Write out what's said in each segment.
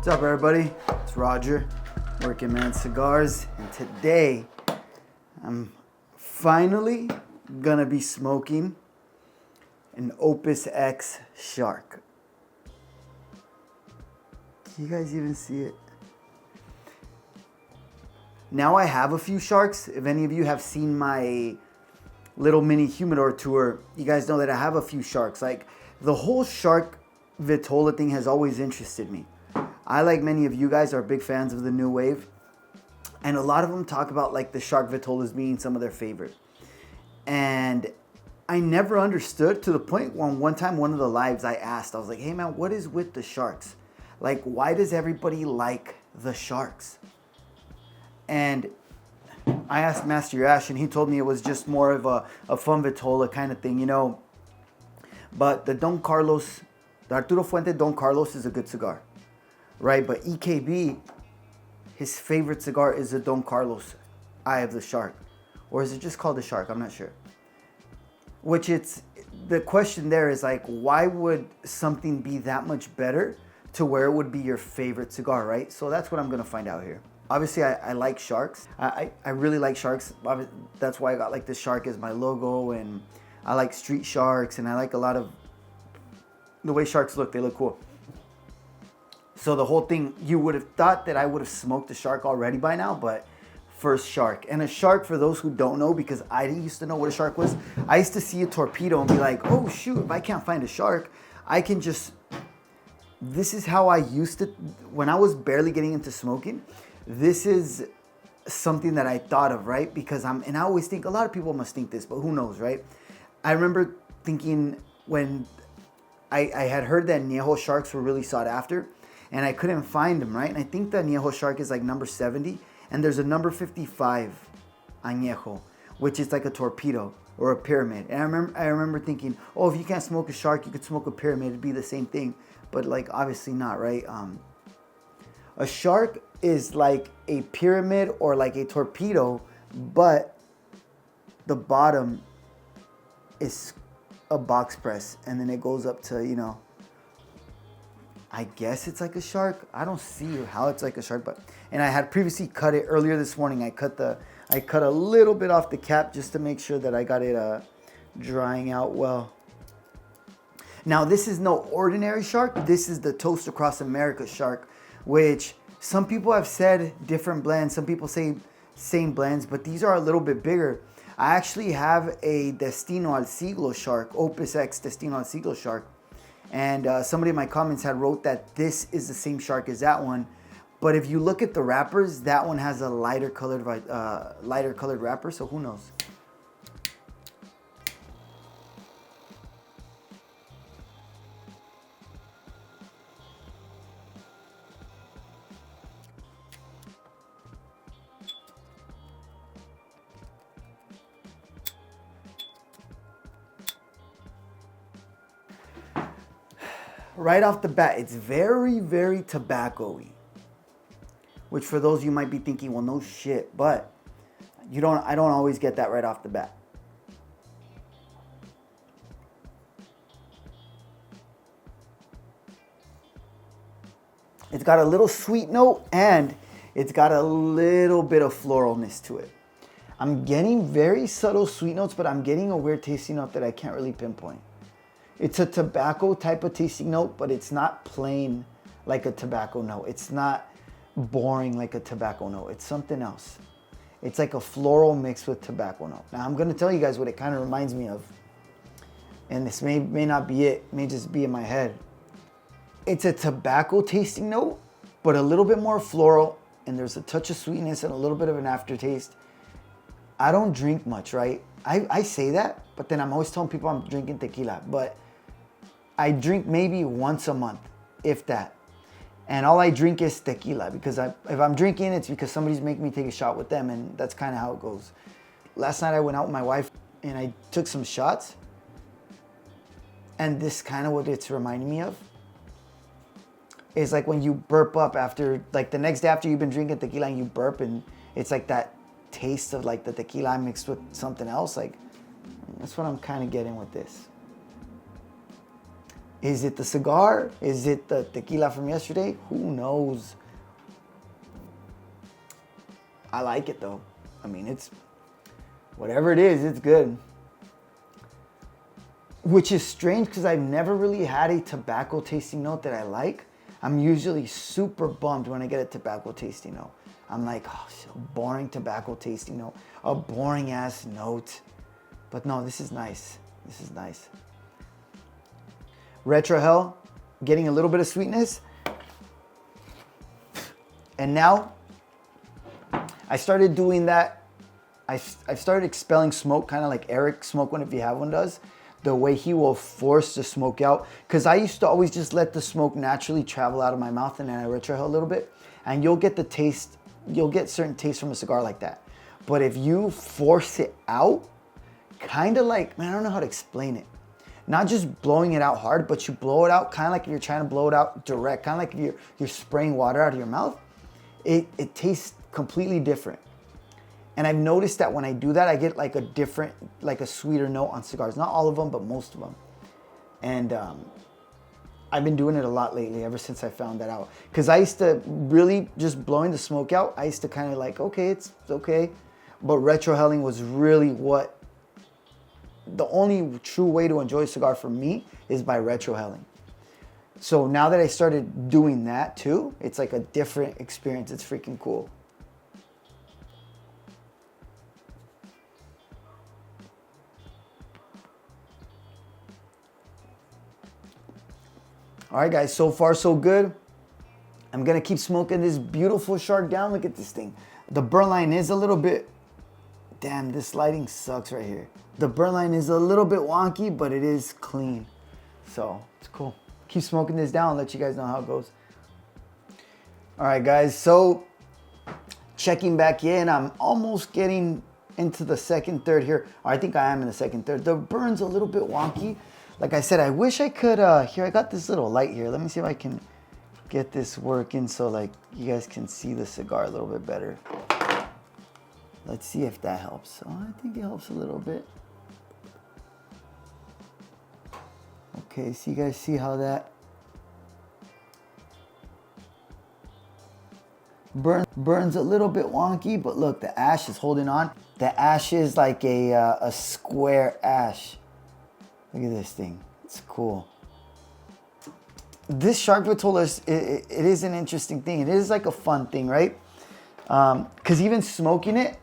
What's up, everybody? It's Roger, Working Man Cigars, and today I'm finally gonna be smoking an Opus X Shark. Can you guys even see it? Now I have a few Sharks. If any of you have seen my little mini humidor tour, you guys know that I have a few Sharks. Like, the whole Shark vitola thing has always interested me. I, like many of you guys, are big fans of the new wave. And a lot of them talk about like the Shark vitolas being some of their favorite. And I never understood, to the point when one time, one of the lives, I asked, I was like, hey man, what is with the Sharks? Like, why does everybody like the Sharks? And I asked Master Ash, and he told me it was just more of a fun vitola kind of thing, you know. But the Arturo Fuente Don Carlos is a good cigar, right? But EKB, his favorite cigar is the Don Carlos Eye of the Shark. Or is it just called the Shark? I'm not sure. Which the question there is like, why would something be that much better to where it would be your favorite cigar, right? So that's what I'm gonna find out here. Obviously, I like Sharks. I really like Sharks. That's why I got like the Shark as my logo, and I like street Sharks, and I like a lot of the way Sharks look. They look cool. So the whole thing, you would have thought that I would have smoked a Shark already by now, but first Shark. And a Shark, for those who don't know, because I used to know what a Shark was, I used to see a torpedo and be like, oh shoot, if I can't find a Shark, I can just, this is how I used to, when I was barely getting into smoking, this is something that I thought of, right? Because and I always think, a lot of people must think this, but who knows, right? I remember thinking when I had heard that Añejo Sharks were really sought after, and I couldn't find them, right? And I think the Añejo Shark is like number 70, and there's a number 55 Añejo, which is like a torpedo or a pyramid. And I remember thinking, oh, if you can't smoke a Shark, you could smoke a pyramid. It'd be the same thing. But like, obviously not, right? A Shark is like a pyramid or like a torpedo, but the bottom is a box press, and then it goes up to, you know, I guess it's like a Shark. I don't see how it's like a Shark, but, and I had previously cut it earlier this morning. I cut a little bit off the cap just to make sure that I got it drying out well. Now, this is no ordinary Shark. This is the Toast Across America Shark, which some people have said different blends. Some people say same blends, but these are a little bit bigger. I actually have a Destino al Siglo Shark, Opus X Destino al Siglo Shark. And somebody in my comments had wrote that this is the same Shark as that one. But if you look at the wrappers, that one has a lighter colored wrapper, so who knows? Right off the bat, it's very, very tobacco-y. Which, for those of you might be thinking, well, no shit, but I don't always get that right off the bat. It's got a little sweet note, and it's got a little bit of floralness to it. I'm getting very subtle sweet notes, but I'm getting a weird tasting note that I can't really pinpoint. It's a tobacco type of tasting note, but it's not plain like a tobacco note. It's not boring like a tobacco note. It's something else. It's like a floral mixed with tobacco note. Now, I'm going to tell you guys what it kind of reminds me of. And this may not be it. It may just be in my head. It's a tobacco tasting note, but a little bit more floral. And there's a touch of sweetness and a little bit of an aftertaste. I don't drink much, right? I say that, but then I'm always telling people I'm drinking tequila. But I drink maybe once a month, if that. And all I drink is tequila, because if I'm drinking, it's because somebody's making me take a shot with them, and that's kind of how it goes. Last night I went out with my wife and I took some shots, and this kind of what it's reminding me of is like when you burp up after, like the next day after you've been drinking tequila and you burp, and it's like that taste of like the tequila mixed with something else. Like, that's what I'm kind of getting with this. Is it the cigar? Is it the tequila from yesterday? Who knows? I like it though. I mean, it's, whatever it is, it's good. Which is strange because I've never really had a tobacco tasting note that I like. I'm usually super bummed when I get a tobacco tasting note. I'm like, oh, so boring tobacco tasting note. A boring ass note. But no, this is nice. This is nice. Retrohaling, getting a little bit of sweetness. And now, I started doing that. I started expelling smoke, kind of like Eric smoke one if you have one does. The way he will force the smoke out. Because I used to always just let the smoke naturally travel out of my mouth and then I retrohale a little bit. And you'll get the taste, you'll get certain taste from a cigar like that. But if you force it out, kind of like, man, I don't know how to explain it. Not just blowing it out hard, but you blow it out kind of like you're trying to blow it out direct. Kind of like you're spraying water out of your mouth. It tastes completely different. And I've noticed that when I do that, I get like a different, like a sweeter note on cigars. Not all of them, but most of them. And I've been doing it a lot lately ever since I found that out. Because I used to really just blowing the smoke out. I used to kind of like, okay, it's okay. But retrohaling was really what, the only true way to enjoy a cigar for me is by retrohaling. So now that I started doing that too, it's like a different experience. It's freaking cool. All right, guys, so far so good. I'm gonna keep smoking this beautiful Shark down. Look at this thing. The burn line is a little bit, damn, this lighting sucks right here. The burn line is a little bit wonky, but it is clean. So it's cool. Keep smoking this down, let you guys know how it goes. All right, guys, so checking back in. I'm almost getting into the second third here. Or I think I am in the second third. The burn's a little bit wonky. Like I said, I wish I could, here, I got this little light here. Let me see if I can get this working so like you guys can see the cigar a little bit better. Let's see if that helps. Oh, I think it helps a little bit. Okay, so you guys see how that burns a little bit wonky, but look, the ash is holding on. The ash is like a square ash. Look at this thing. It's cool. This Shark vitola, it is an interesting thing. It is like a fun thing, right? Because even smoking it,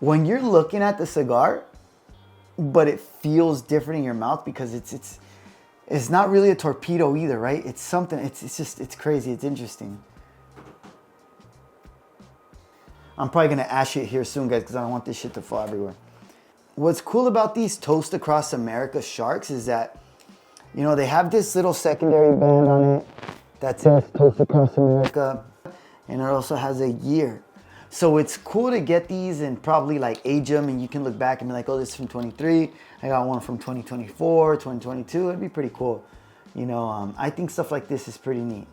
when you're looking at the cigar, but it feels different in your mouth because it's not really a torpedo either, right? It's something, it's crazy, it's interesting. I'm probably gonna ash it here soon, guys, because I don't want this shit to fall everywhere. What's cool about these Toast Across America Sharks is that, you know, they have this little secondary band on it that says Toast Across America, and it also has a year. So it's cool to get these and probably like age them, and you can look back and be like, oh, this is from 23. I got one from 2024, 2022. It'd be pretty cool. You know, I think stuff like this is pretty neat,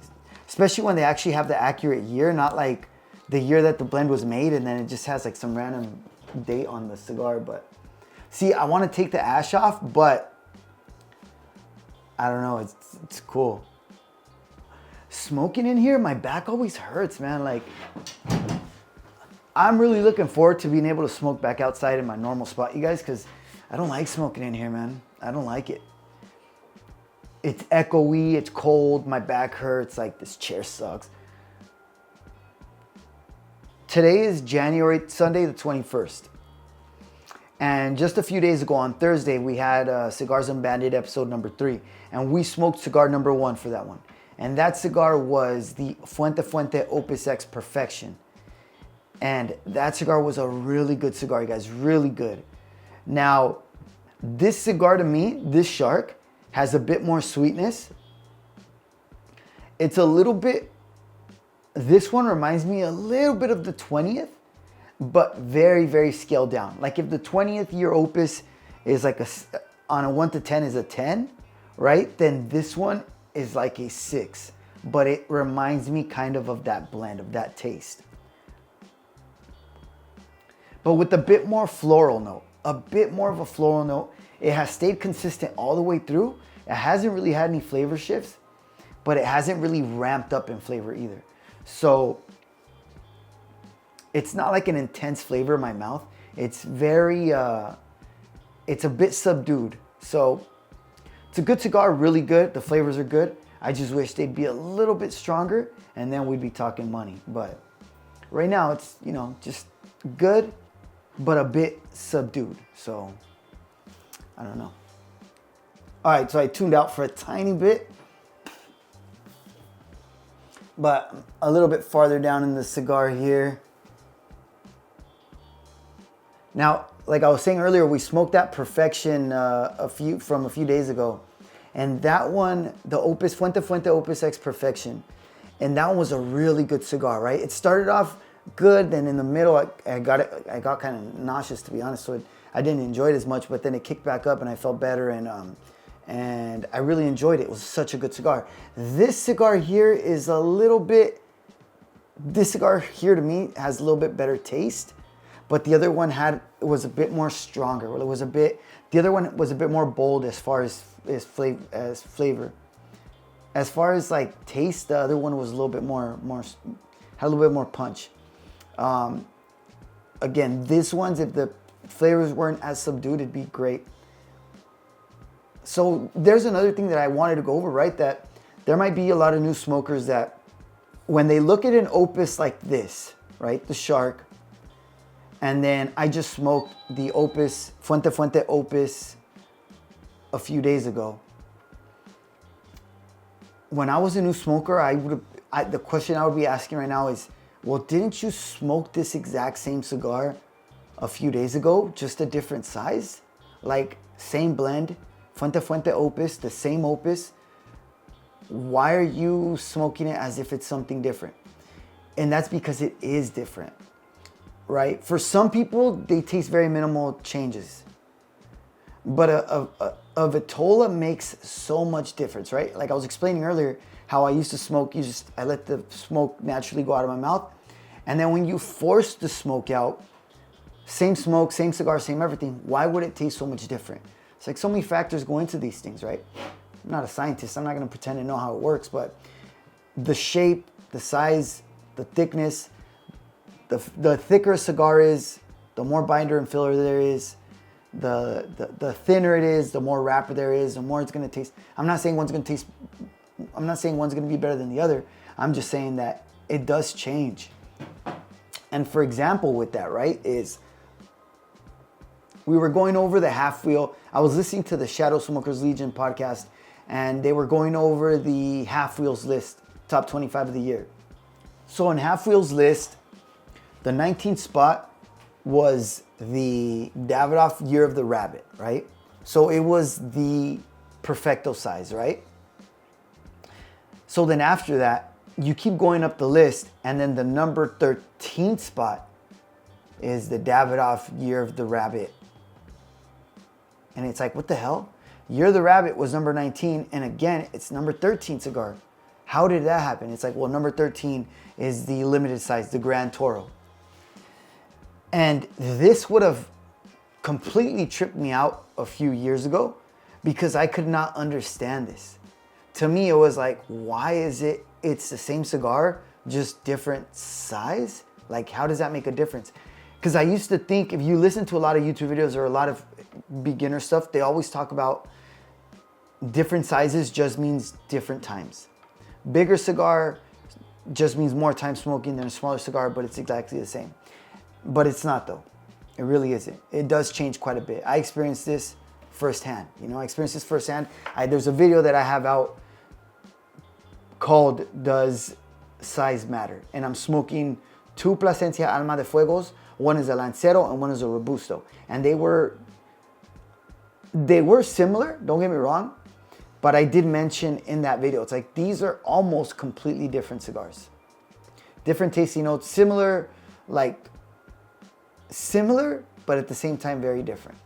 especially when they actually have the accurate year, not like the year that the blend was made and then it just has like some random date on the cigar. But see, I want to take the ash off, but I don't know, it's cool. Smoking in here, my back always hurts, man. Like, I'm really looking forward to being able to smoke back outside in my normal spot, you guys, because I don't like smoking in here, man. I don't like it. It's echoey, it's cold, my back hurts, like this chair sucks. Today is Sunday the 21st. And just a few days ago on Thursday, we had Cigars Unbanded episode number 3. And we smoked cigar number 1 for that one. And that cigar was the Fuente Opus X Perfection. And that cigar was a really good cigar, you guys, really good. Now, this cigar to me, this Shark, has a bit more sweetness. It's a little bit, this one reminds me a little bit of the 20th, but very, very scaled down. Like if the 20th year Opus is like on a 1 to 10 is a 10, right? Then this one is like a 6, but it reminds me kind of that blend, of that taste. But with a bit more floral note, a bit more of a floral note. It has stayed consistent all the way through. It hasn't really had any flavor shifts, but it hasn't really ramped up in flavor either. So it's not like an intense flavor in my mouth. It's very, it's a bit subdued. So it's a good cigar, really good. The flavors are good. I just wish they'd be a little bit stronger, and then we'd be talking money. But right now it's, you know, just good, but a bit subdued. So I don't know. All right, so I tuned out for a tiny bit, but a little bit farther down in the cigar here. Now, like I was saying earlier, we smoked that Perfection a few days ago. And that one, the Fuente Opus X Perfection, and that one was a really good cigar, right? It started off good, then in the middle, I got kind of nauseous, to be honest, so I didn't enjoy it as much, but then it kicked back up and I felt better, and I really enjoyed it. It was such a good cigar. This cigar here is a little bit, this cigar here to me has a little bit better taste, but the other one was a bit more stronger. Well, the other one was a bit more bold as far as flavor. As far as like taste, the other one was a little bit more had a little bit more punch. Again, this one's, if the flavors weren't as subdued, it'd be great. So there's another thing that I wanted to go over, right? That there might be a lot of new smokers that when they look at an Opus like this, right, the Shark, and then I just smoked the Opus, Fuente Opus a few days ago. When I was a new smoker, the question I would be asking right now is, well, didn't you smoke this exact same cigar a few days ago, just a different size? Like, same blend, Fuente Opus, the same Opus. Why are you smoking it as if it's something different? And that's because it is different, right? For some people, they taste very minimal changes. But a vitola makes so much difference, right? Like I was explaining earlier, how I used to smoke, I let the smoke naturally go out of my mouth. And then when you force the smoke out, same smoke, same cigar, same everything, why would it taste so much different? It's like so many factors go into these things, right? I'm not a scientist, I'm not gonna pretend to know how it works, but the shape, the size, the thickness, the thicker a cigar is, the more binder and filler there is, the thinner it is, the more wrapper there is, the more it's gonna taste. I'm not saying one's gonna be better than the other. I'm just saying that it does change. And for example with that, right, is we were going over the half wheel. I was listening to the Shadow Smokers Legion podcast, and they were going over the half wheels list, top 25 of the year. So in half wheels list, the 19th spot was the Davidoff Year of the Rabbit, right? So it was the Perfecto size, right? So then after that, you keep going up the list, and then the number 13th spot is the Davidoff Year of the Rabbit. And it's like, what the hell? Year of the Rabbit was number 19, and again, it's number 13 cigar. How did that happen? It's like, well, number 13 is the limited size, the Gran Toro. And this would have completely tripped me out a few years ago because I could not understand this. To me, it was like, why is it's the same cigar, just different size? Like, how does that make a difference? Because I used to think, if you listen to a lot of YouTube videos or a lot of beginner stuff, they always talk about different sizes just means different times. Bigger cigar just means more time smoking than a smaller cigar, but it's exactly the same. But it's not though. It really isn't. It does change quite a bit. I experienced this firsthand. There's a video that I have out called Does Size Matter? And I'm smoking two Plasencia Alma de Fuegos. One is a Lancero and one is a Robusto. And they were similar, don't get me wrong, but I did mention in that video, it's like these are almost completely different cigars. Different tasting notes, similar, but at the same time very different.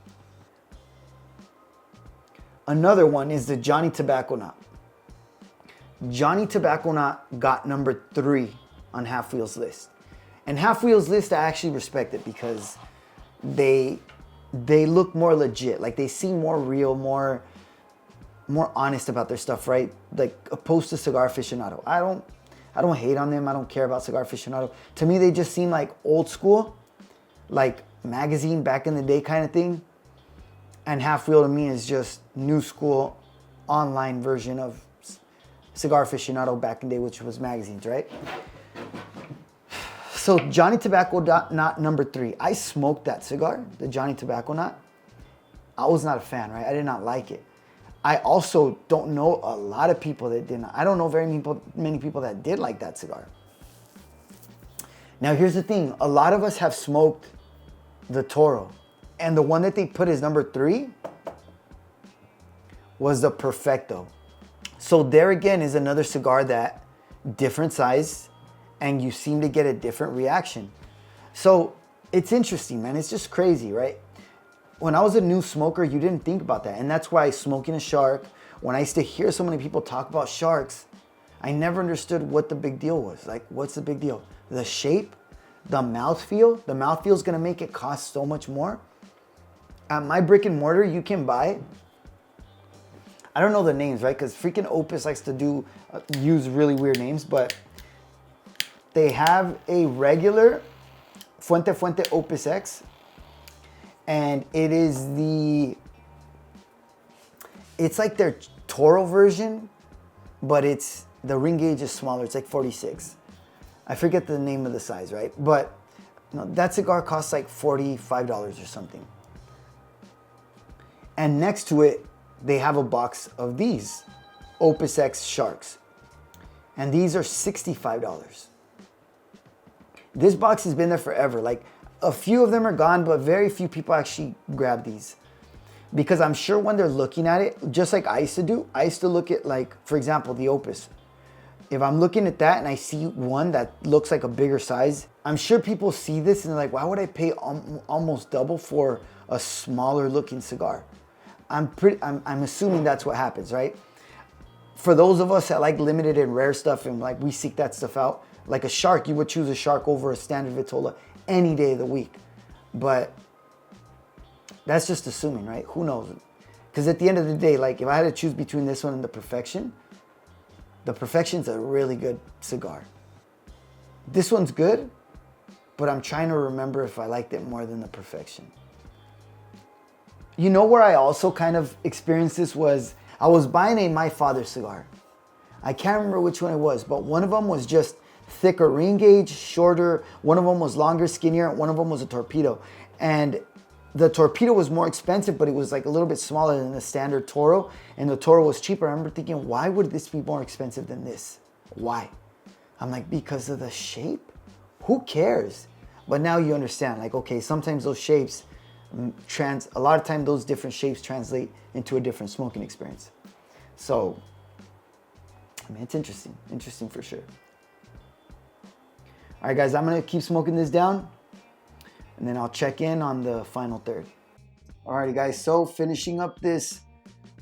Another one is the Johnny Tobacco Knot. Johnny Tobacco Knot got number 3 on Half Wheel's list. And Half Wheel's list, I actually respect it because they look more legit. Like they seem more real, more more honest about their stuff, right? Like opposed to Cigar Aficionado. I don't hate on them. I don't care about Cigar Aficionado. To me, they just seem like old school, like magazine back in the day kind of thing. And Half Wheel to me is just new school online version of Cigar Aficionado back in the day, which was magazines, right? So Johnny Tobacco Knot number 3. I smoked that cigar, the Johnny Tobacco Knot. I was not a fan, right? I did not like it. I also don't know a lot of people that did not. I don't know many people that did like that cigar. Now here's the thing. A lot of us have smoked the Toro. And the one that they put as number 3 was the Perfecto. So there again is another cigar that different size and you seem to get a different reaction. So it's interesting, man. It's just crazy, right? When I was a new smoker, you didn't think about that. And that's why smoking a Shark, when I used to hear so many people talk about Sharks, I never understood what the big deal was. Like, what's the big deal? The shape, the mouthfeel. The mouthfeel is going to make it cost so much more. At my brick and mortar, you can buy, I don't know the names, right? Because freaking Opus likes to use really weird names, but they have a regular Fuente Opus X. And it is it's like their Toro version, but the ring gauge is smaller. It's like 46. I forget the name of the size, right? But that cigar costs like $45 or something. And next to it, they have a box of these Opus X Sharks. And these are $65. This box has been there forever. Like, a few of them are gone, but very few people actually grab these. Because I'm sure when they're looking at it, just like I used to do, I used to look at, like, for example, the Opus. If I'm looking at that and I see one that looks like a bigger size, I'm sure people see this and they're like, why would I pay almost double for a smaller looking cigar? I'm assuming that's what happens, right? For those of us that like limited and rare stuff and like we seek that stuff out, like a Shark, you would choose a Shark over a standard Vitola any day of the week. But that's just assuming, right? Who knows? Because at the end of the day, like if I had to choose between this one and the Perfection's a really good cigar. This one's good, but I'm trying to remember if I liked it more than the Perfection. You know where I also kind of experienced this was, I was buying a My Father cigar. I can't remember which one it was, but one of them was just thicker ring gauge, shorter. One of them was longer, skinnier. One of them was a Torpedo. And the Torpedo was more expensive, but it was like a little bit smaller than the standard Toro. And the Toro was cheaper. I remember thinking, why would this be more expensive than this? Why? I'm like, because of the shape? Who cares? But now you understand, like, okay, sometimes those shapes, a lot of time those different shapes translate into a different smoking experience. So, I mean, it's interesting for sure. All right, guys, I'm gonna keep smoking this down and then I'll check in on the final third. All righty, guys, so finishing up this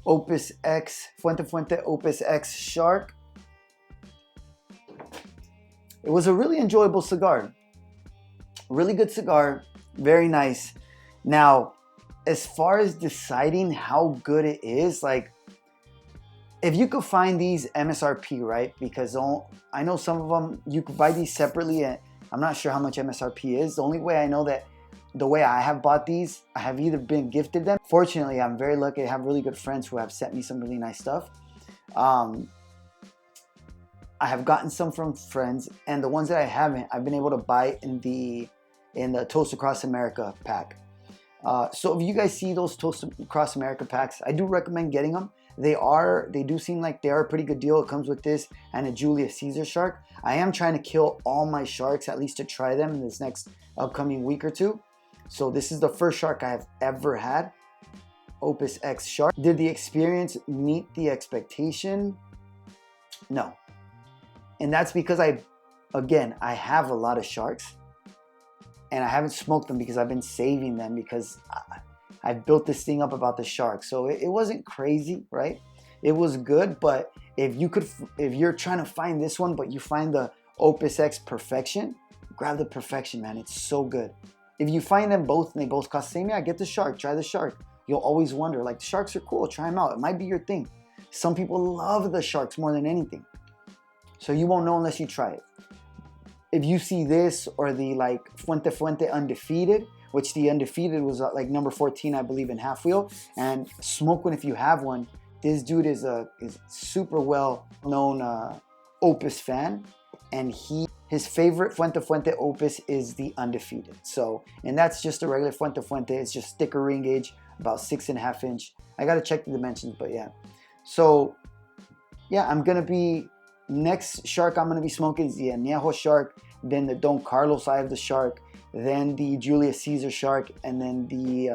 Opus X, Fuente Opus X Shark. It was a really enjoyable cigar. Really good cigar, very nice. Now, as far as deciding how good it is, like, if you could find these MSRP, right? Because I know some of them, you could buy these separately. And I'm not sure how much MSRP is. The only way I know that, the way I have bought these, I have either been gifted them. Fortunately, I'm very lucky. I have really good friends who have sent me some really nice stuff. I have gotten some from friends, and the ones that I haven't, I've been able to buy in the Toast Across America pack. So if you guys see those Toast Across America packs, I do recommend getting them. They do seem like they are a pretty good deal. It comes with this and a Julius Caesar Shark. I am trying to kill all my Sharks, at least to try them in this next upcoming week or two. So this is the first Shark I have ever had, Opus X Shark. Did the experience meet the expectation? No. And that's because I have a lot of Sharks and I haven't smoked them because I've been saving them because I've built this thing up about the Shark. So it wasn't crazy, right? It was good, but if you're trying to find this one, but you find the Opus X Perfection, grab the Perfection, man. It's so good. If you find them both and they both cost the same, yeah, get the Shark, try the Shark. You'll always wonder, like, the Sharks are cool, try them out. It might be your thing. Some people love the sharks more than anything. So you won't know unless you try it. If you see this or the like Fuente Undefeated, which the Undefeated was like number 14, I believe, in half wheel, and smoke one if you have one. This dude is super well known Opus fan, and his favorite Fuente Opus is the Undefeated. So, and that's just a regular Fuente. It's just sticker ring gauge, about 6.5 inch. I gotta check the dimensions, but yeah. So yeah, next shark I'm gonna be smoking is the Añejo Shark, then the Don Carlos Eye of the Shark, then the Julius Caesar Shark, and then the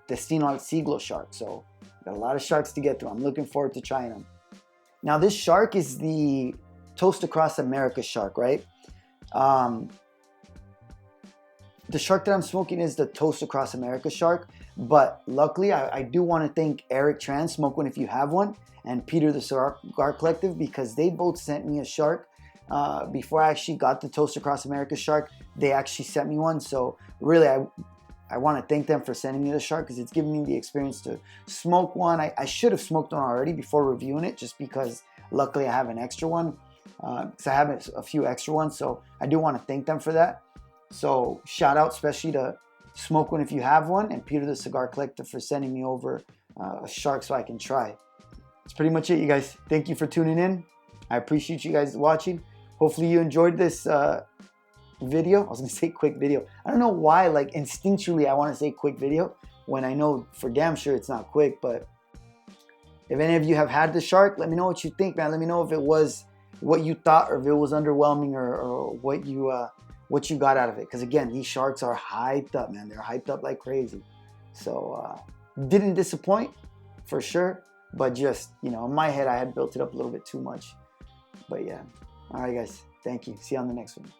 Destino al Siglo Shark. So got a lot of sharks to get through. I'm looking forward to trying them. Now this shark is the Toast Across America Shark, right? The shark that I'm smoking is the Toast Across America Shark, but luckily I do want to thank Eric Tran, Smoke One If You Have One, and Peter the Cigar Collective, because they both sent me a shark. Before I actually got the Toast Across America Shark, they actually sent me one. So really, I want to thank them for sending me the shark, because it's given me the experience to smoke one. I should have smoked one already before reviewing it, just because luckily I have an extra one. Because I have a few extra ones, so I do want to thank them for that. So shout out especially to Smoke One If You Have One and Peter the Cigar Collective for sending me over a shark so I can try. That's pretty much it, you guys. Thank you for tuning in. I appreciate you guys watching. Hopefully you enjoyed this video. I was gonna say quick video. I don't know why, like instinctually I want to say quick video when I know for damn sure it's not quick. But if any of you have had the shark, let me know what you think, man. Let me know if it was what you thought, or if it was underwhelming, or what you got out of it. Because again, these sharks are hyped up, man. They're hyped up like crazy. So didn't disappoint for sure, but just, you know, in my head I had built it up a little bit too much. But yeah. All right, guys. Thank you. See you on the next one.